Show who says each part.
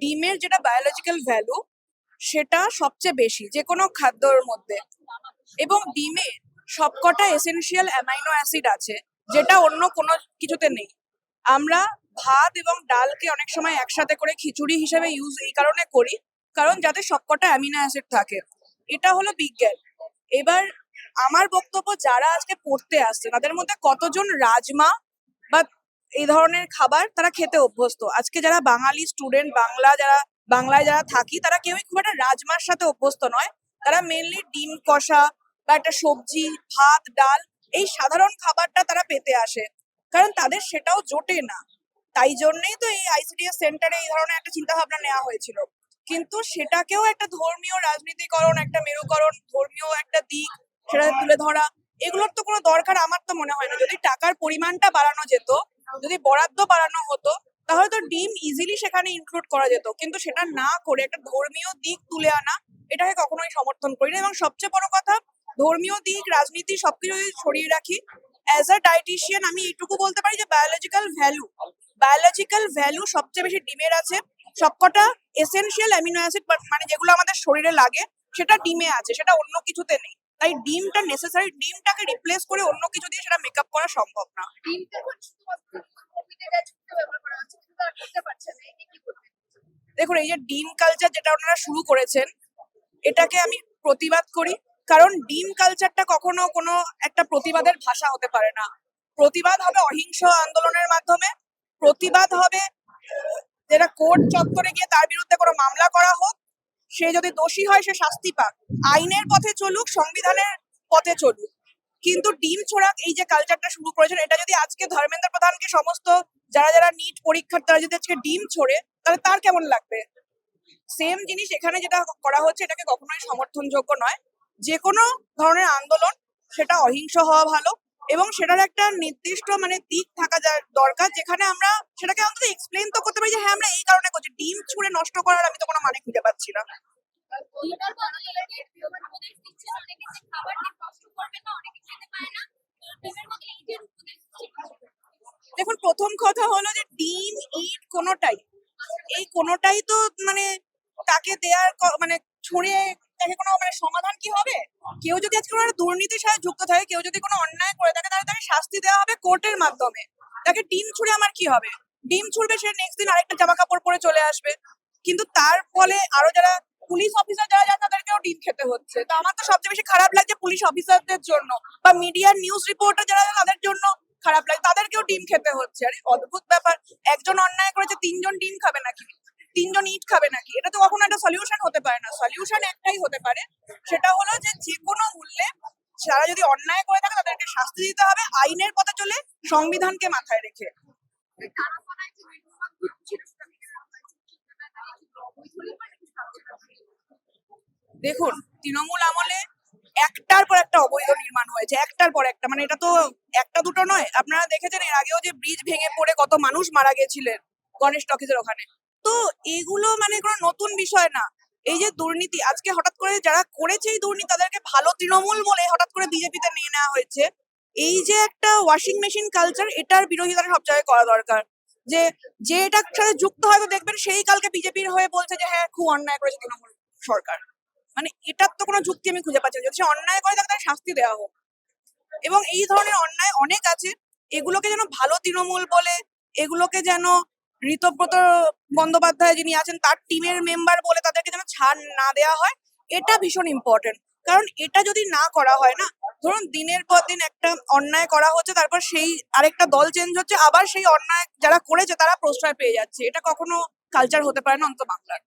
Speaker 1: ডিমের যেটা biological value সেটা সবচেয়ে বেশি যে কোনো খাদ্যর মধ্যে, এবং ডিমে সবকটা এসেনশিয়াল অ্যামাইনো অ্যাসিড আছে যেটা অন্য কোনো কিছুতে নেই। আমরা ভাত এবং ডালকে অনেক সময় একসাথে করে খিচুড়ি হিসেবে ইউজ এই কারণে করি, কারণ যাতে সবকটা অ্যামিনো অ্যাসিড থাকে। এটা হলো বিজ্ঞান। এবার আমার বক্তব্য, যারা আজকে পড়তে আসছে তাদের মধ্যে কতজন রাজমা বা এই ধরনের খাবার তারা খেতে অভ্যস্ত? আজকে যারা বাঙালি স্টুডেন্ট, বাংলায় যারা থাকি, তারা কেউই খুব একটা রাজমার সাথে অভ্যস্ত নয়। তারা মেনলি ডিম কষা বা একটা সবজি, ভাত, ডাল, এই সাধারণ খাবারটা তারা পেতে আসে, কারণ তাদের সেটাও জোটে না। তাই জন্যই তো এই আইসিডিএস সেন্টারে এই ধরনের একটা চিন্তা ভাবনা নেওয়া হয়েছিল। কিন্তু সেটাকেও একটা ধর্মীয় রাজনীতিকরণ, একটা মেরুকরণ, ধর্মীয় একটা দিক সেটা তুলে ধরা, এগুলোর তো কোনো দরকার আমার তো মনে হয় না। যদি টাকার পরিমাণটা বাড়ানো যেত, যদি বরাদ্দ বাড়ানো হতো, তাহলে তো ডিম ইজিলি সেখানে ইনক্লুড করা যেত। কিন্তু সেটা না করে একটা ধর্মীয় দিক তুলে আনা, এটাকে কখনোই সমর্থন করি না। এবং সবচেয়ে বড় কথা, ধর্মীয় দিক, রাজনীতি সবকিছু যদি সরিয়ে রাখি, অ্যাজ আ ডায়েটিশিয়ান আমি এইটুকু বলতে পারি যে বায়োলজিক্যাল ভ্যালু সবচেয়ে বেশি ডিমের আছে। সবকটা এসেনশিয়াল অ্যামিনো অ্যাসিড মানে যেগুলো আমাদের শরীরে লাগে সেটা ডিমে আছে, সেটা অন্য কিছুতে নেই। তাই ডিমটা নেসেসারি, ডিমটাকে রিপ্লেস করে অন্য কিছু দিয়ে সেটা মেকআপ করা সম্ভব না। দেখুন, এই যে ডিম কালচার যেটা ওনারা শুরু করেছেন, এটাকে আমি প্রতিবাদ করি। কারণ ডিম কালচারটা কখনো কোনো একটা প্রতিবাদের ভাষা হতে পারে না। প্রতিবাদ হবে অহিংস আন্দোলনের মাধ্যমে, প্রতিবাদ হবে যেটা কোর্ট চত্বরে গিয়ে তার বিরুদ্ধে কোনো মামলা করা হোক, সে যদি দোষী হয় সে শাস্তি পাক, আইনের পথে চলুক, সংবিধানের পথে চলুক। কিন্তু ডিম ছোড়াক এই যে কালচারটা শুরু করেছেন, এটা যদি আজকে ধর্মেন্দ্র প্রধানকে সমস্ত যারা যারা নিট পরীক্ষার তারা যদি আজকে ডিম ছোড়ে, তাহলে তার কেমন লাগবে? সেম জিনিস এখানে যেটা করা হচ্ছে, এটাকে কখনোই সমর্থনযোগ্য নয়। যে কোনো ধরনের আন্দোলন, সেটা অহিংস হওয়া ভালো, এবং সেটার একটা নির্দিষ্ট দিক থাকা দরকার, যেখানে আমরা সেটাকে অন্তত এক্সপ্লেন তো করতে পারি যে হ্যাঁ আমরা এই কারণে করছি। ডিম ছুঁড়ে নষ্ট করার আমি তো কোনো মানে খুঁজে পাচ্ছি না। দেখুন, প্রথম কথা হলো যে ডিম, ইট কোনোটাই তো তাকে দেয়ার ছড়িয়ে তাকে কোনো সমাধান কি হবে? কেউ যদি আজকে কোনো দুর্নীতির সাথে যুক্ত থাকে, কেউ যদি কোনো অন্যায় করে থাকে, তাহলে তাকে শাস্তি দেওয়া হবে কোর্টের মাধ্যমে। তাকে ডিম ছুঁড়ে আমার কি হবে? ডিম ছুঁড়বে, সে নেক্সট দিন আরেকটা জামা কাপড় পরে চলে আসবে। কিন্তু তার ফলে আরো যারা পুলিশ অফিসার যারা তাদেরকেও ডিম খেতে হচ্ছে। তো আমার তো সবচেয়ে বেশি খারাপ লাগছে পুলিশ অফিসারদের জন্য, বা মিডিয়ার নিউজ রিপোর্টার যারা তাদের জন্য খারাপ লাগে, তাদেরকেও ডিম খেতে হচ্ছে। আরে অদ্ভুত ব্যাপার, একজন অন্যায় করেছে, তিনজন ডিম খাবে নাকি? তিনজন ইট খাবে নাকি? এটা তো কখনো একটা সলিউশন হতে পারে না। সলিউশন একটাই হতে পারে, সেটা হলো যে যে কোনো মূল্যে যারা যদি অন্যায় করে থাকে তাদেরকে শাস্তি দিতে হবে, আইনের পথে চলে, সংবিধানকে মাথায় রেখে। দেখুন, তৃণমূল আমলে একটার পর একটা অবৈধ নির্মাণ হয়েছে, একটার পর একটা। এটা তো একটা দুটো নয়। আপনারা দেখেছেন এর আগেও যে ব্রিজ ভেঙে পড়ে কত মানুষ মারা গেছিলেন গণেশ টকিজের ওখানে। তো এগুলো কোনো নতুন বিষয় না। এই যে দুর্নীতি, আজকে হঠাৎ করে যারা করেছে এই দুর্নীতি, তাদেরকে ভালো তৃণমূল বলে হঠাৎ করে বিজেপিতে নিয়ে নেওয়া হয়েছে। এই যে একটা ওয়াশিং মেশিন কালচার, এটার বিরোধিতা সব জায়গায় করা দরকার। যে যে এটার সাথে যুক্ত হয়তো দেখবেন সেই কালকে বিজেপির হয়ে বলছে যে হ্যাঁ খুব অন্যায় করেছে তৃণমূল সরকার। এটার তো কোনো যুক্তি আমি খুঁজে পাচ্ছি না। যদি সে অন্যায় করে তাকে তার শাস্তি দেওয়া হোক। এবং এই ধরনের অন্যায় অনেক আছে, এগুলোকে যেন ভালো তৃণমূল বলে, এগুলোকে যেন ঋতব্রত বন্দ্যোপাধ্যায় যিনি আছেন তার টিমের মেম্বার বলে তাদেরকে যেন ছাড় না দেওয়া হয়, এটা ভীষণ ইম্পর্টেন্ট। কারণ এটা যদি না করা হয় না, ধরুন দিনের পর দিন একটা অন্যায় করা হচ্ছে, তারপর সেই আরেকটা দল চেঞ্জ হচ্ছে, আবার সেই অন্যায় যারা করেছে তারা প্রশ্রয় পেয়ে যাচ্ছে, এটা কখনো কালচার হতে পারে না, অন্তত বাংলার।